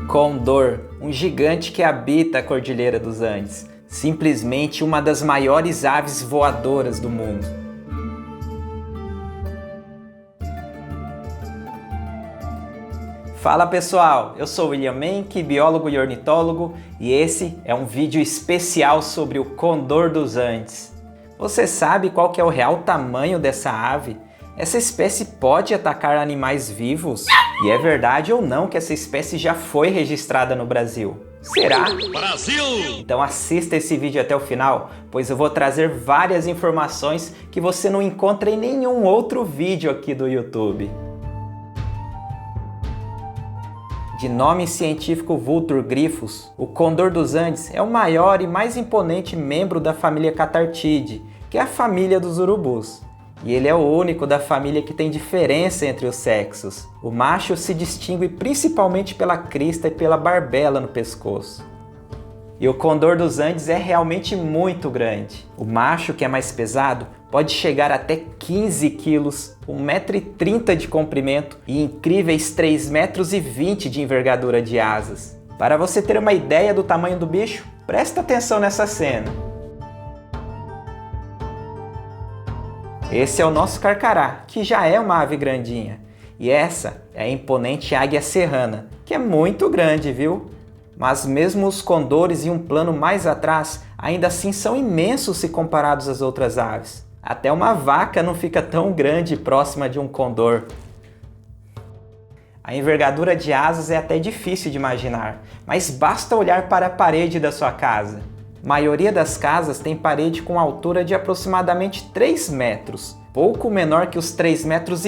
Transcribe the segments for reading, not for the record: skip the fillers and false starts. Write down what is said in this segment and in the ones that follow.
Condor, um gigante que habita a Cordilheira dos Andes, simplesmente uma das maiores aves voadoras do mundo. Fala pessoal, eu sou William Menck, biólogo e ornitólogo, e esse é um vídeo especial sobre o Condor dos Andes. Você sabe qual que é o real tamanho dessa ave? Essa espécie pode atacar animais vivos? E é verdade ou não que essa espécie já foi registrada no Brasil? Será? Brasil! Então assista esse vídeo até o final, pois eu vou trazer várias informações que você não encontra em nenhum outro vídeo aqui do YouTube. De nome científico Vultur gryphus, o condor dos Andes é o maior e mais imponente membro da família Cathartidae, que é a família dos urubus. E ele é o único da família que tem diferença entre os sexos. O macho se distingue principalmente pela crista e pela barbela no pescoço. E o condor dos Andes é realmente muito grande. O macho, que é mais pesado, pode chegar até 15 quilos, 1,30 m de comprimento e incríveis 3,20 m de envergadura de asas. Para você ter uma ideia do tamanho do bicho, presta atenção nessa cena. Esse é o nosso carcará, que já é uma ave grandinha. E essa é a imponente águia serrana, que é muito grande, viu? Mas mesmo os condores em um plano mais atrás, ainda assim são imensos se comparados às outras aves. Até uma vaca não fica tão grande próxima de um condor. A envergadura de asas é até difícil de imaginar, mas basta olhar para a parede da sua casa. A maioria das casas tem parede com altura de aproximadamente 3 metros, pouco menor que os 3,20 metros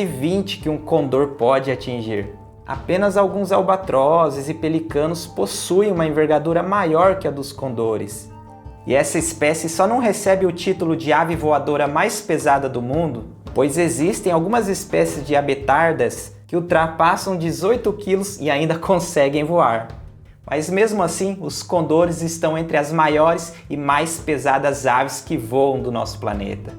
que um condor pode atingir. Apenas alguns albatrozes e pelicanos possuem uma envergadura maior que a dos condores. E essa espécie só não recebe o título de ave voadora mais pesada do mundo, pois existem algumas espécies de abetardas que ultrapassam 18 quilos e ainda conseguem voar. Mas mesmo assim, os condores estão entre as maiores e mais pesadas aves que voam do nosso planeta.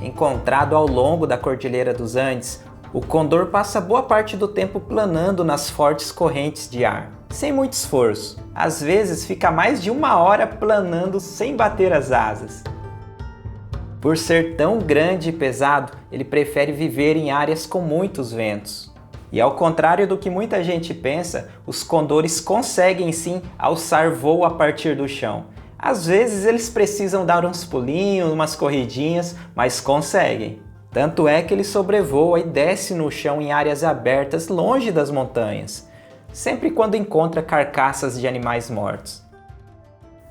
Encontrado ao longo da Cordilheira dos Andes, o condor passa boa parte do tempo planando nas fortes correntes de ar, sem muito esforço. Às vezes fica mais de 1 hora planando sem bater as asas. Por ser tão grande e pesado, ele prefere viver em áreas com muitos ventos. E ao contrário do que muita gente pensa, os condores conseguem sim alçar voo a partir do chão. Às vezes eles precisam dar uns pulinhos, umas corridinhas, mas conseguem. Tanto é que ele sobrevoa e desce no chão em áreas abertas longe das montanhas, sempre quando encontra carcaças de animais mortos.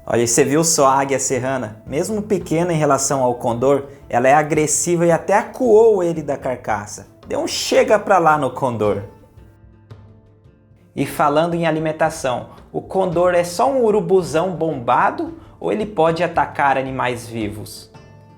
Olha, você viu só a águia serrana? Mesmo pequena em relação ao condor, ela é agressiva e até acuou ele da carcaça. Deu um chega pra lá no condor. E falando em alimentação, o condor é só um urubuzão bombado ou ele pode atacar animais vivos?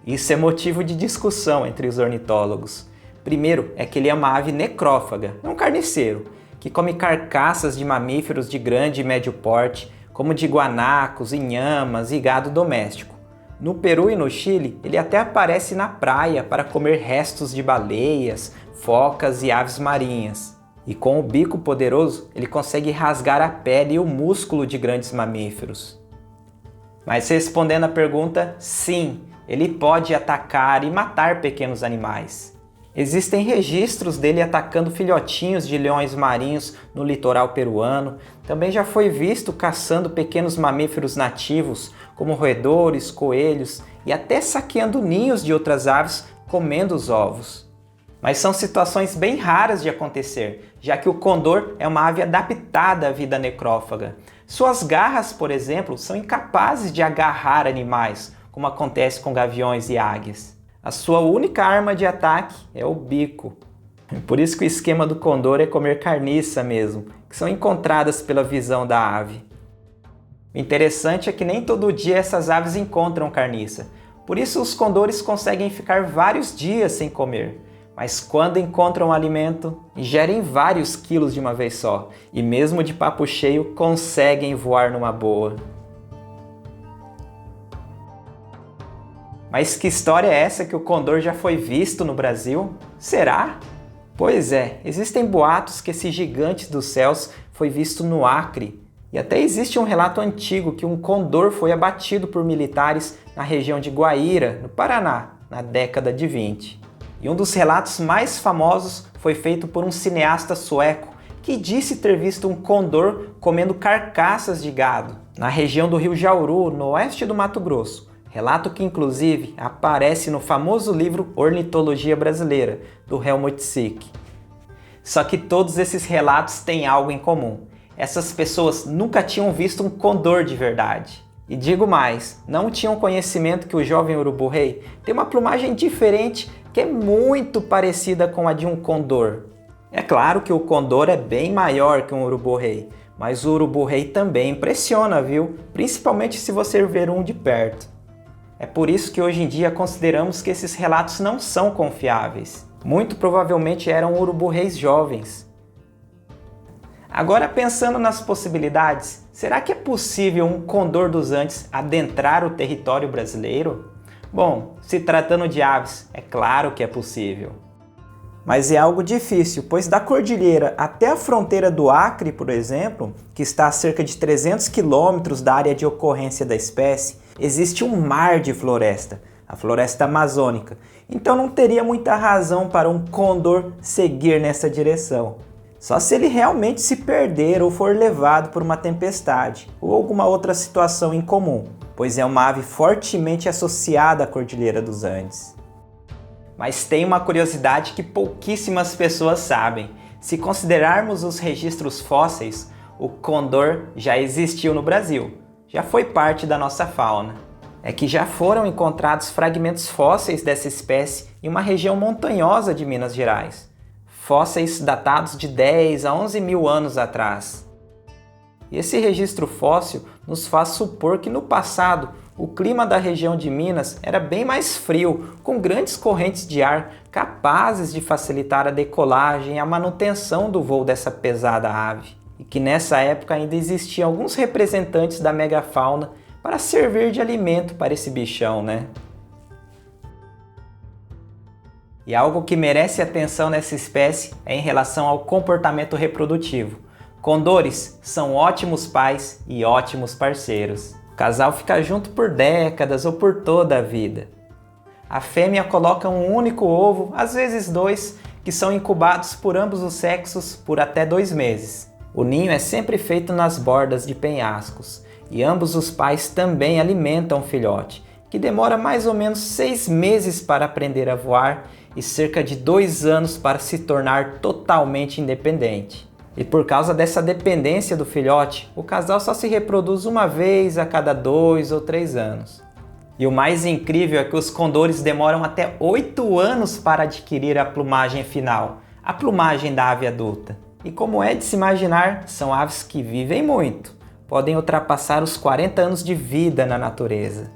Isso é motivo de discussão entre os ornitólogos. Primeiro é que ele é uma ave necrófaga, é um carniceiro, que come carcaças de mamíferos de grande e médio porte, como de guanacos, inhamas e gado doméstico. No Peru e no Chile, ele até aparece na praia para comer restos de baleias, focas e aves marinhas. E com o bico poderoso, ele consegue rasgar a pele e o músculo de grandes mamíferos. Mas respondendo à pergunta, sim, ele pode atacar e matar pequenos animais. Existem registros dele atacando filhotinhos de leões marinhos no litoral peruano. Também já foi visto caçando pequenos mamíferos nativos, como roedores, coelhos, e até saqueando ninhos de outras aves, comendo os ovos. Mas são situações bem raras de acontecer, já que o condor é uma ave adaptada à vida necrófaga. Suas garras, por exemplo, são incapazes de agarrar animais, como acontece com gaviões e águias. A sua única arma de ataque é o bico. Por isso que o esquema do condor é comer carniça mesmo, que são encontradas pela visão da ave. O interessante é que nem todo dia essas aves encontram carniça. Por isso os condores conseguem ficar vários dias sem comer. Mas quando encontram alimento, ingerem vários quilos de uma vez só. E mesmo de papo cheio, conseguem voar numa boa. Mas que história é essa que o condor já foi visto no Brasil? Será? Pois é, existem boatos que esse gigante dos céus foi visto no Acre. E até existe um relato antigo que um condor foi abatido por militares na região de Guaíra, no Paraná, na década de 20. E um dos relatos mais famosos foi feito por um cineasta sueco que disse ter visto um condor comendo carcaças de gado na região do Rio Jauru, no oeste do Mato Grosso. Relato que inclusive aparece no famoso livro Ornitologia Brasileira, do Helmut Sick. Só que todos esses relatos têm algo em comum. Essas pessoas nunca tinham visto um condor de verdade. E digo mais, não tinham conhecimento que o jovem urubu-rei tem uma plumagem diferente que é muito parecida com a de um condor. É claro que o condor é bem maior que um urubu-rei, mas o urubu-rei também impressiona, viu? Principalmente se você ver um de perto. É por isso que hoje em dia consideramos que esses relatos não são confiáveis. Muito provavelmente eram urubu-reis jovens. Agora, pensando nas possibilidades, será que é possível um condor dos Andes adentrar o território brasileiro? Bom, se tratando de aves, é claro que é possível. Mas é algo difícil, pois da cordilheira até a fronteira do Acre, por exemplo, que está a cerca de 300 quilômetros da área de ocorrência da espécie, existe um mar de floresta, a floresta amazônica. Então não teria muita razão para um condor seguir nessa direção. Só se ele realmente se perder ou for levado por uma tempestade ou alguma outra situação incomum, pois é uma ave fortemente associada à Cordilheira dos Andes. Mas tem uma curiosidade que pouquíssimas pessoas sabem. Se considerarmos os registros fósseis, o condor já existiu no Brasil, já foi parte da nossa fauna. É que já foram encontrados fragmentos fósseis dessa espécie em uma região montanhosa de Minas Gerais. Fósseis datados de 10 a 11 mil anos atrás. E esse registro fóssil nos faz supor que no passado o clima da região de Minas era bem mais frio, com grandes correntes de ar capazes de facilitar a decolagem e a manutenção do voo dessa pesada ave. E que nessa época ainda existiam alguns representantes da megafauna para servir de alimento para esse bichão, né? E algo que merece atenção nessa espécie é em relação ao comportamento reprodutivo. Condores são ótimos pais e ótimos parceiros. O casal fica junto por décadas ou por toda a vida. A fêmea coloca um único ovo, às vezes dois, que são incubados por ambos os sexos por até 2 meses. O ninho é sempre feito nas bordas de penhascos e ambos os pais também alimentam o filhote, que demora mais ou menos 6 meses para aprender a voar e cerca de 2 anos para se tornar totalmente independente. E por causa dessa dependência do filhote, o casal só se reproduz uma vez a cada 2 ou 3 anos. E o mais incrível é que os condores demoram até 8 anos para adquirir a plumagem final, a plumagem da ave adulta. E como é de se imaginar, são aves que vivem muito, podem ultrapassar os 40 anos de vida na natureza.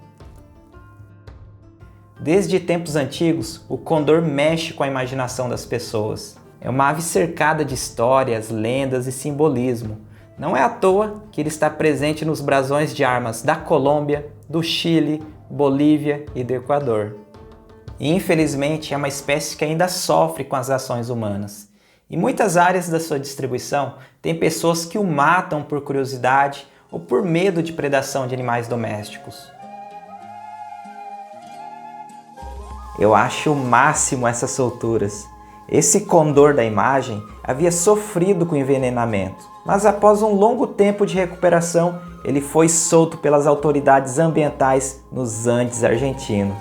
Desde tempos antigos, o condor mexe com a imaginação das pessoas. É uma ave cercada de histórias, lendas e simbolismo. Não é à toa que ele está presente nos brasões de armas da Colômbia, do Chile, Bolívia e do Equador. E, infelizmente, é uma espécie que ainda sofre com as ações humanas. Em muitas áreas da sua distribuição, tem pessoas que o matam por curiosidade ou por medo de predação de animais domésticos. Eu acho o máximo essas solturas. Esse condor da imagem havia sofrido com envenenamento, mas após um longo tempo de recuperação, ele foi solto pelas autoridades ambientais nos Andes argentinos.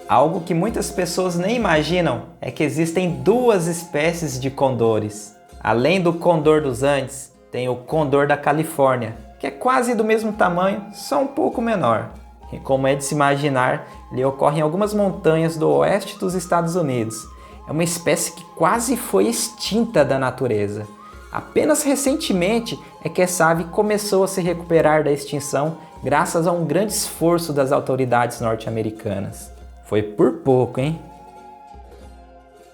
Algo que muitas pessoas nem imaginam é que existem 2 espécies de condores. Além do condor dos Andes, tem o condor da Califórnia, que é quase do mesmo tamanho, só um pouco menor. E como é de se imaginar, ele ocorre em algumas montanhas do oeste dos Estados Unidos. É uma espécie que quase foi extinta da natureza. Apenas recentemente é que essa ave começou a se recuperar da extinção graças a um grande esforço das autoridades norte-americanas. Foi por pouco, hein?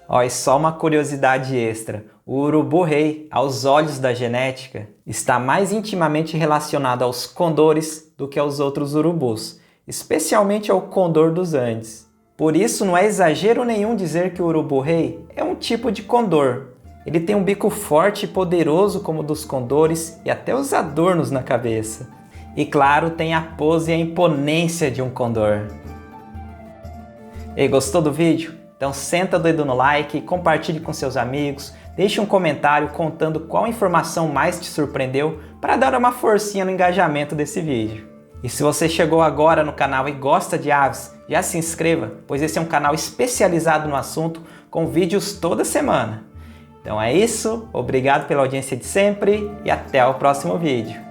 Ó, e só uma curiosidade extra. O urubu-rei, aos olhos da genética, está mais intimamente relacionado aos condores do que aos outros urubus. especialmente ao condor dos Andes. Por isso, não é exagero nenhum dizer que o urubu-rei é um tipo de condor. Ele tem um bico forte e poderoso como o dos condores e até os adornos na cabeça. E claro, tem a pose e a imponência de um condor. E gostou do vídeo? Então senta o dedo no like, compartilhe com seus amigos, deixe um comentário contando qual informação mais te surpreendeu para dar uma forcinha no engajamento desse vídeo. E se você chegou agora no canal e gosta de aves, já se inscreva, pois esse é um canal especializado no assunto com vídeos toda semana. Então é isso, obrigado pela audiência de sempre e até o próximo vídeo.